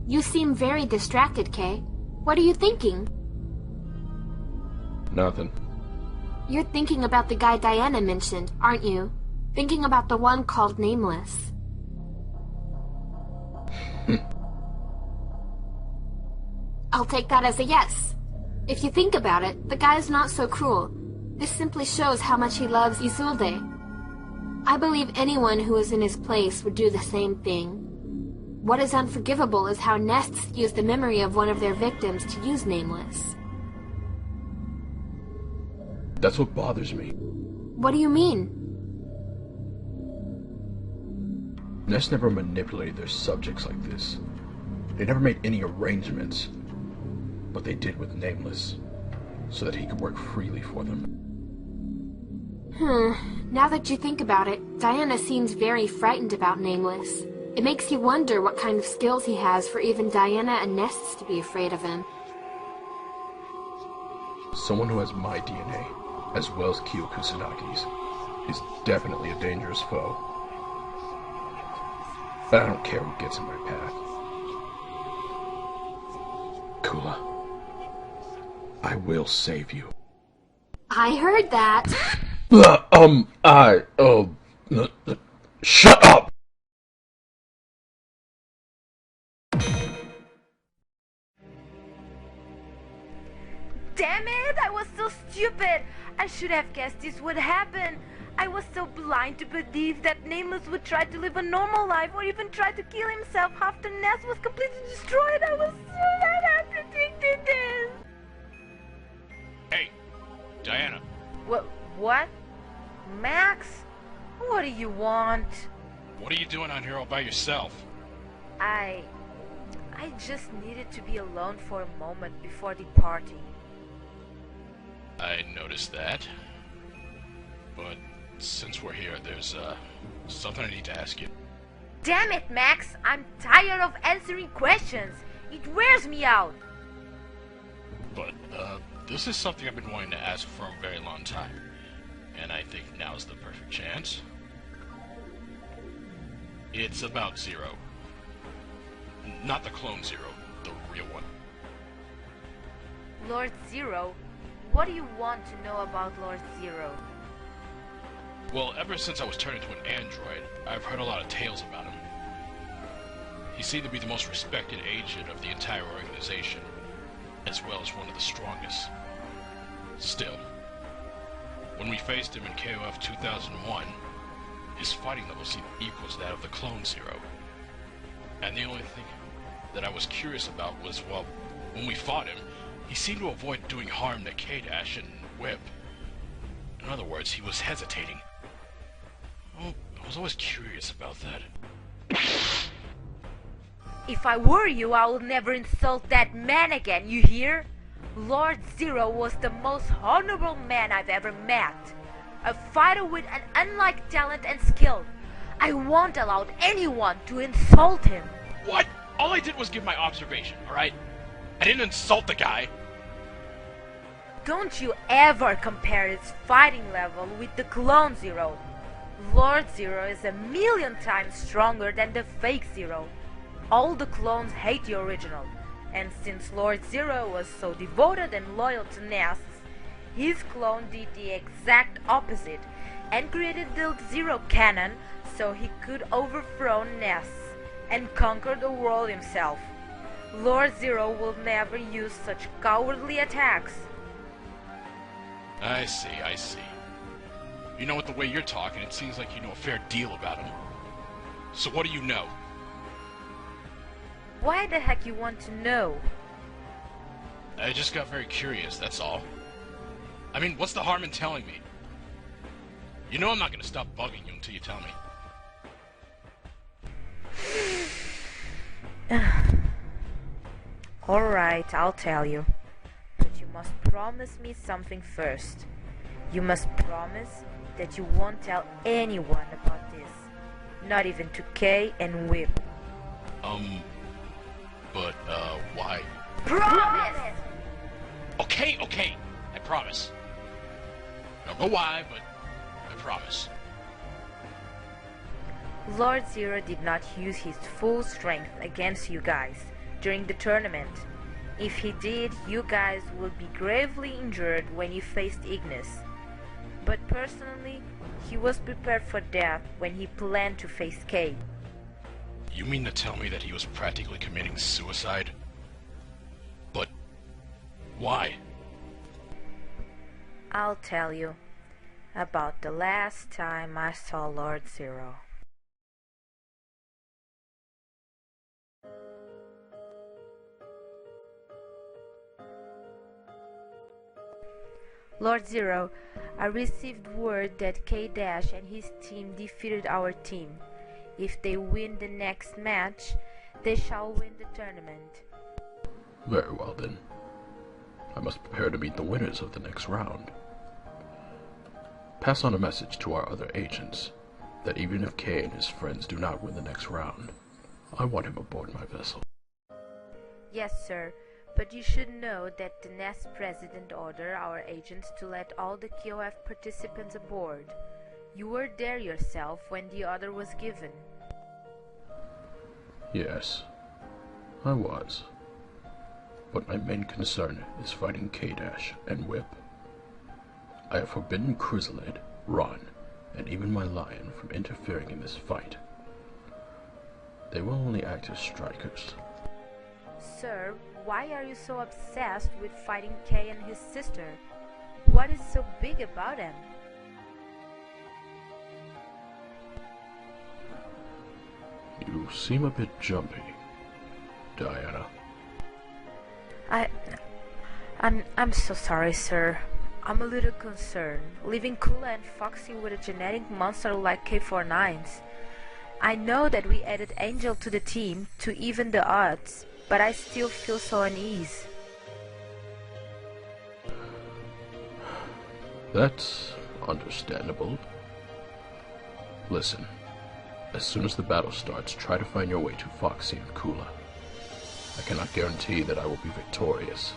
You seem very distracted, Kay. What are you thinking? Nothing. You're thinking about the guy Diana mentioned, aren't you? Thinking about the one called Nameless. I'll take that as a yes. If you think about it, the guy's not so cruel. This simply shows how much he loves Isolde. I believe anyone who was in his place would do the same thing. What is unforgivable is how NESTS used the memory of one of their victims to use Nameless. That's what bothers me. What do you mean? NESTS never manipulated their subjects like this. They never made any arrangements. But they did with Nameless, so that he could work freely for them. Now that you think about it, Diana seems very frightened about Nameless. It makes you wonder what kind of skills he has for even Diana and NESTS to be afraid of him. Someone who has my DNA, as well as Kyo Kusanagi's, is definitely a dangerous foe. But I don't care who gets in my path. Kula, I will save you. I heard that. Shut up! Damn it! I was so stupid! I should have guessed this would happen. I was so blind to believe that Nameless would try to live a normal life or even try to kill himself after Ness was completely destroyed. I was so bad at predicting this. Hey, Diana. What? Max? What do you want? What are you doing out here all by yourself? I just needed to be alone for a moment before departing. I noticed that. But since we're here, there's something I need to ask you. Damn it, Max! I'm tired of answering questions. It wears me out. But this is something I've been wanting to ask for a very long time. And I think now's the perfect chance. It's about Zero. Not the clone Zero, the real one. Lord Zero? What do you want to know about Lord Zero? Well, ever since I was turned into an android, I've heard a lot of tales about him. He seemed to be the most respected agent of the entire organization, as well as one of the strongest. Still, when we faced him in KOF 2001, his fighting level seemed equal to that of the clone Zero. And the only thing that I was curious about was, well, when we fought him, he seemed to avoid doing harm to K-Dash and Whip. In other words, he was hesitating. Well, I was always curious about that. If I were you, I would never insult that man again, you hear? Lord Zero was the most honorable man I've ever met. A fighter with an unlike talent and skill. I won't allow anyone to insult him. What? All I did was give my observation, alright? I didn't insult the guy. Don't you ever compare his fighting level with the clone Zero. Lord Zero is 1,000,000 times stronger than the fake Zero. All the clones hate the original, and since Lord Zero was so devoted and loyal to NESTS, his clone did the exact opposite and created the Zero Cannon so he could overthrow NESTS and conquer the world himself. Lord Zero will never use such cowardly attacks. I see. You know, with the way you're talking, it seems like you know a fair deal about him. So what do you know? Why the heck you want to know? I just got very curious, that's all. I mean, what's the harm in telling me? You know I'm not gonna stop bugging you until you tell me. Alright, I'll tell you. But you must promise me something first. You must promise that you won't tell anyone about this. Not even to Kay and Whip. But, why? Promise! Okay, I promise. I don't know why, but I promise. Lord Zero did not use his full strength against you guys during the tournament. If he did, you guys would be gravely injured when you faced Ignis. But personally, he was prepared for death when he planned to face K. You mean to tell me that he was practically committing suicide? But why? I'll tell you about the last time I saw Lord Zero. Lord Zero, I received word that K-Dash and his team defeated our team. If they win the next match, they shall win the tournament. Very well then. I must prepare to meet the winners of the next round. Pass on a message to our other agents that even if K and his friends do not win the next round, I want him aboard my vessel. Yes, sir. But you should know that the NESTS president ordered our agents to let all the KOF participants aboard. You were there yourself when the order was given. Yes, I was. But my main concern is fighting K-Dash and Whip. I have forbidden Chrysalid, Ron, and even my Lion from interfering in this fight. They will only act as strikers. Sir, why are you so obsessed with fighting K and his sister? What is so big about him? You seem a bit jumpy, Diana. I'm so sorry, sir. I'm a little concerned, leaving Kula and Foxy with a genetic monster like K49's. I know that we added Angel to the team to even the odds, but I still feel so uneasy. That's understandable. Listen, as soon as the battle starts, try to find your way to Foxy and Kula. I cannot guarantee that I will be victorious.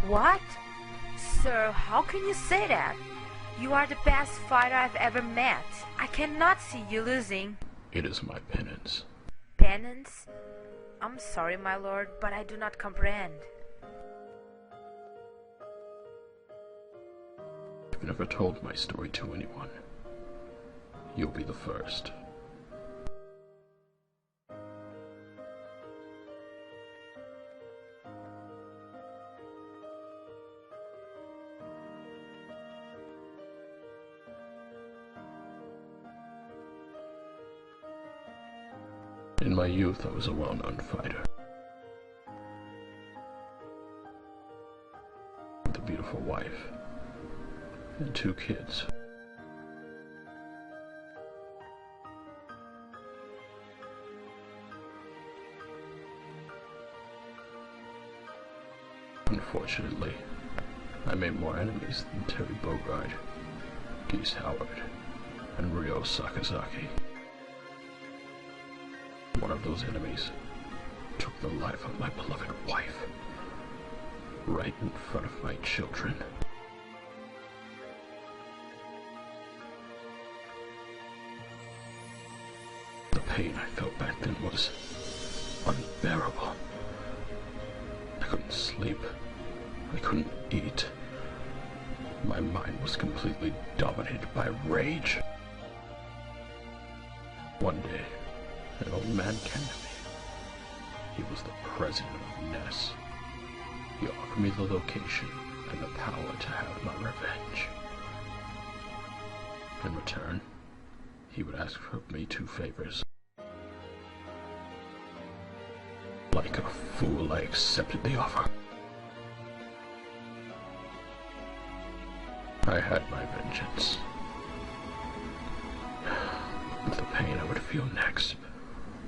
What? Sir, how can you say that? You are the best fighter I've ever met. I cannot see you losing. It is my penance. Penance? I'm sorry, my lord, but I do not comprehend. I've never told my story to anyone. You'll be the first. In my youth, I was a well-known fighter. With a beautiful wife and 2 kids. Unfortunately, I made more enemies than Terry Bogard, Geese Howard, and Ryo Sakazaki. One of those enemies took the life of my beloved wife, right in front of my children. The pain I felt back then was unbearable. I couldn't sleep. I couldn't eat. My mind was completely dominated by rage. One day, an old man came to me. He was the president of NESTS. He offered me the location and the power to have my revenge. In return, he would ask of me 2 favors. Like a fool, I accepted the offer. I had my vengeance. But the pain I would feel next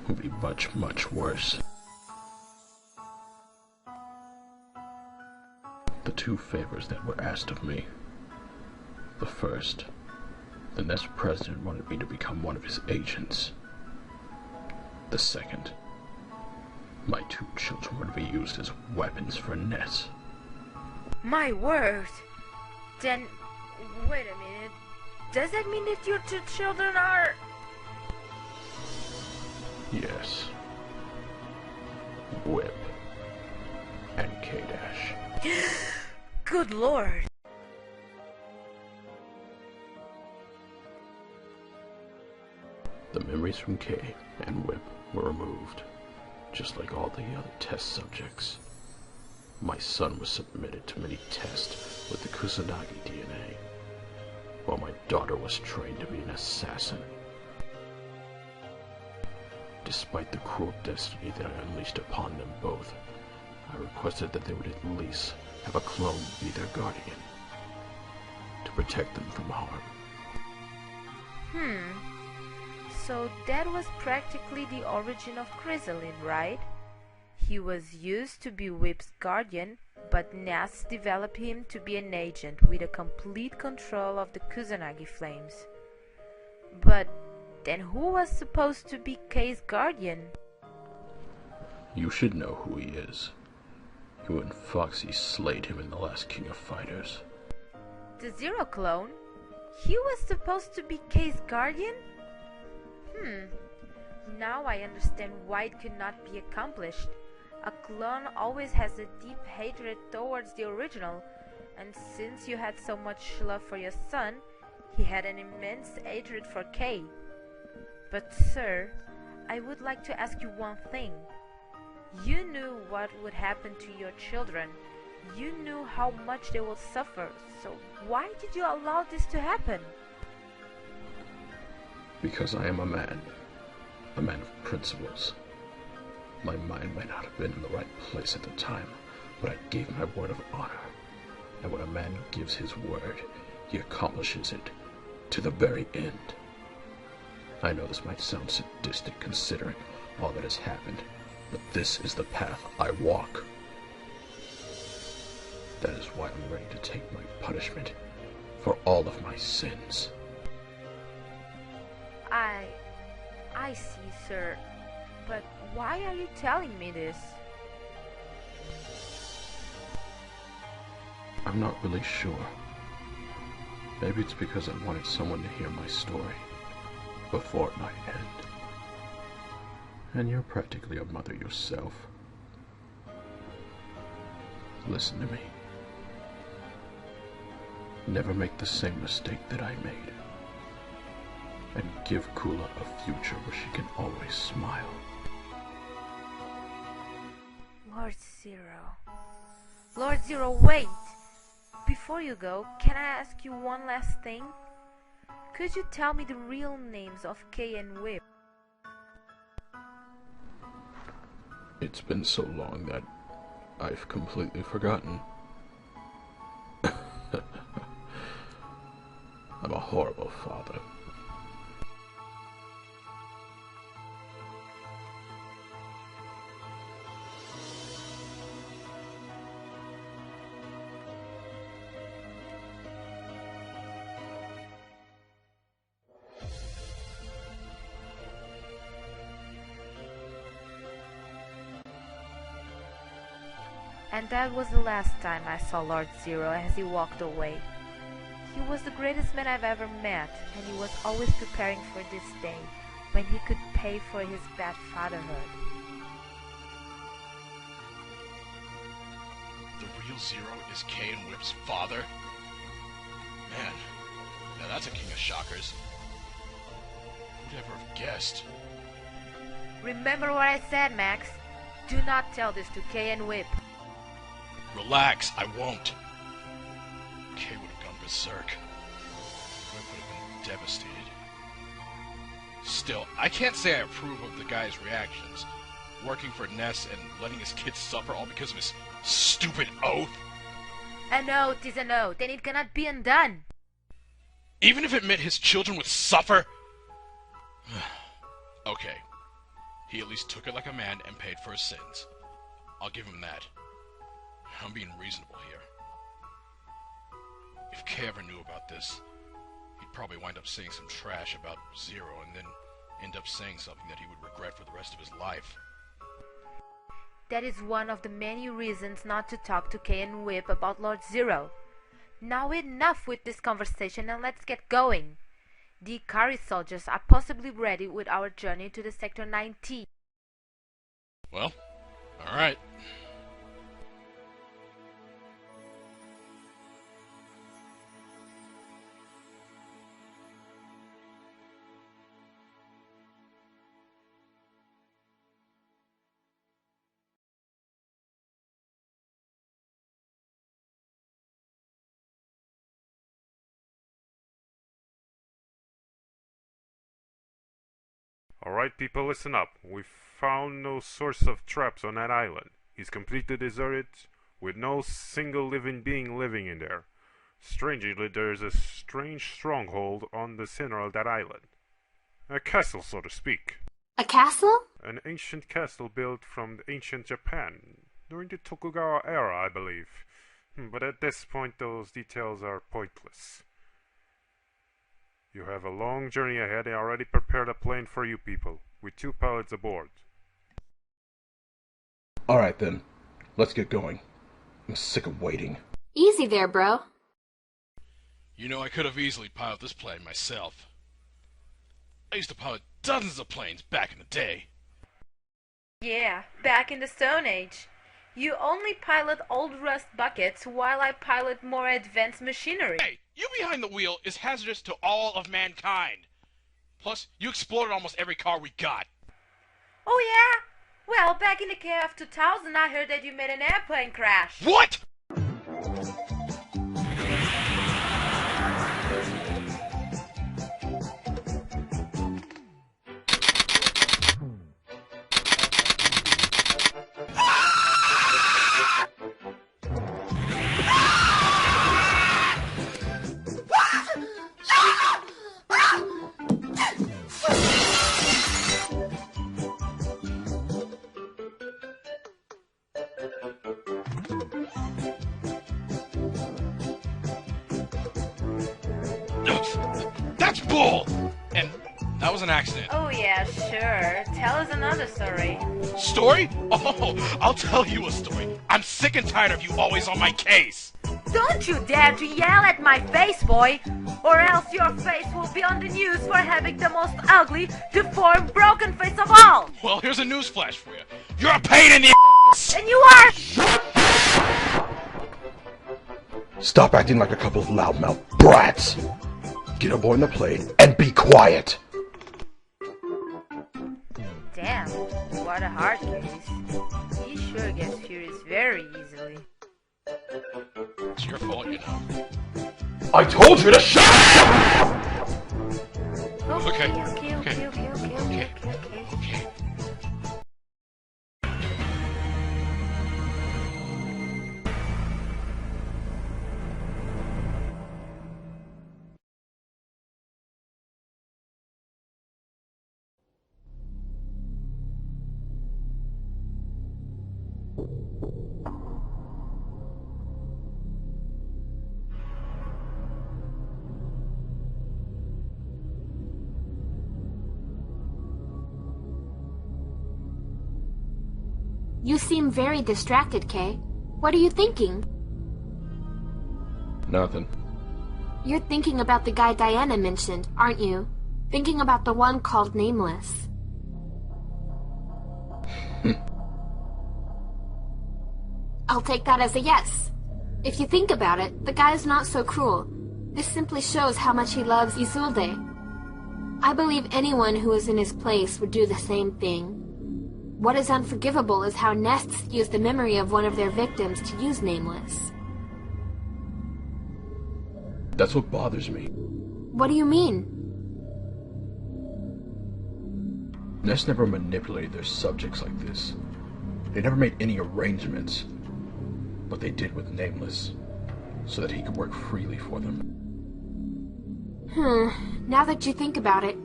would be much, much worse. The 2 favors that were asked of me. The first, the NESTS president wanted me to become one of his agents. The second, My two children were to be used as weapons for NESTS. My word! Then, wait a minute. Does that mean that your two children are... Yes. Whip and K-Dash. Good lord! The memories from K and Whip were removed, just like all the other test subjects. My son was submitted to many tests with the Kusanagi DNA, while my daughter was trained to be an assassin. Despite the cruel destiny that I unleashed upon them both, I requested that they would at least have a clone be their guardian, to protect them from harm. So that was practically the origin of Chrysalin, right? He was used to be Whip's guardian, but NESTS developed him to be an agent with a complete control of the Kusanagi flames. But then who was supposed to be K's guardian? You should know who he is. You and Foxy slayed him in the last King of Fighters. The Zero clone? He was supposed to be K's guardian? Now I understand why it could not be accomplished. A clone always has a deep hatred towards the original, and since you had so much love for your son, he had an immense hatred for K. But sir, I would like to ask you one thing. You knew what would happen to your children. You knew how much they will suffer, so why did you allow this to happen? Because I am a man of principles. My mind might not have been in the right place at the time, but I gave my word of honor. And when a man gives his word, he accomplishes it to the very end. I know this might sound sadistic considering all that has happened, but this is the path I walk. That is why I'm ready to take my punishment for all of my sins. I see, sir. But why are you telling me this? I'm not really sure. Maybe it's because I wanted someone to hear my story before it might end. And you're practically a mother yourself. Listen to me. Never make the same mistake that I made. And give Kula a future where she can always smile. Lord Zero. Lord Zero, wait! Before you go, can I ask you one last thing? Could you tell me the real names of K and Whip? It's been so long that I've completely forgotten. I'm a horrible father. And that was the last time I saw Lord Zero as he walked away. He was the greatest man I've ever met, and he was always preparing for this day, when he could pay for his bad fatherhood. The real Zero is K and Whip's father? Man, now that's a king of shockers. Who'd ever have guessed? Remember what I said, Max. Do not tell this to K and Whip. Relax, I won't. Kay would have gone berserk. Whip would have been devastated. Still, I can't say I approve of the guy's reactions. Working for NESTS and letting his kids suffer all because of his stupid oath. An oath is an oath, and it cannot be undone. Even if it meant his children would suffer? Okay. He at least took it like a man and paid for his sins. I'll give him that. I'm being reasonable here. If Kay ever knew about this, he'd probably wind up saying some trash about Zero and then end up saying something that he would regret for the rest of his life. That is one of the many reasons not to talk to Kay and Whip about Lord Zero. Now enough with this conversation and let's get going. The Ikari soldiers are possibly ready with our journey to the Sector 9T. Well, alright. Alright people, listen up. We've found no source of traps on that island. It's completely deserted, with no single living being living in there. Strangely, there's a strange stronghold on the center of that island. A castle, so to speak. A castle? An ancient castle built from ancient Japan, during the Tokugawa era, I believe. But at this point, those details are pointless. You have a long journey ahead and already prepared a plane for you people, with 2 pilots aboard. Alright then, let's get going. I'm sick of waiting. Easy there, bro. You know, I could have easily piloted this plane myself. I used to pilot dozens of planes back in the day. Yeah, back in the Stone Age. You only pilot old rust buckets while I pilot more advanced machinery. Hey, you behind the wheel is hazardous to all of mankind. Plus, you exploded almost every car we got. Oh yeah? Well, back in the KF 2000 I heard that you made an airplane crash. What?! That's bull! And that was an accident. Oh yeah, sure. Tell us another story. Story? Oh, I'll tell you a story. I'm sick and tired of you always on my case. Don't you dare to yell at my face, boy! Or else your face will be on the news for having the most ugly, deformed, broken face of all! Well, here's a newsflash for you. You're a pain in the ass! And you are... Stop acting like a couple of loudmouth brats! Get aboard the plane and be quiet! Damn, what a hard case. He sure gets furious very easily. It's your fault, you know. I told you to shut up! Okay. You seem very distracted, Kay. What are you thinking? Nothing. You're thinking about the guy Diana mentioned, aren't you? Thinking about the one called Nameless. I'll take that as a yes. If you think about it, the guy's not so cruel. This simply shows how much he loves Isolde. I believe anyone who was in his place would do the same thing. What is unforgivable is how NESTS used the memory of one of their victims to use Nameless. That's what bothers me. What do you mean? NESTS never manipulated their subjects like this. They never made any arrangements. But they did with Nameless, so that he could work freely for them. Now that you think about it,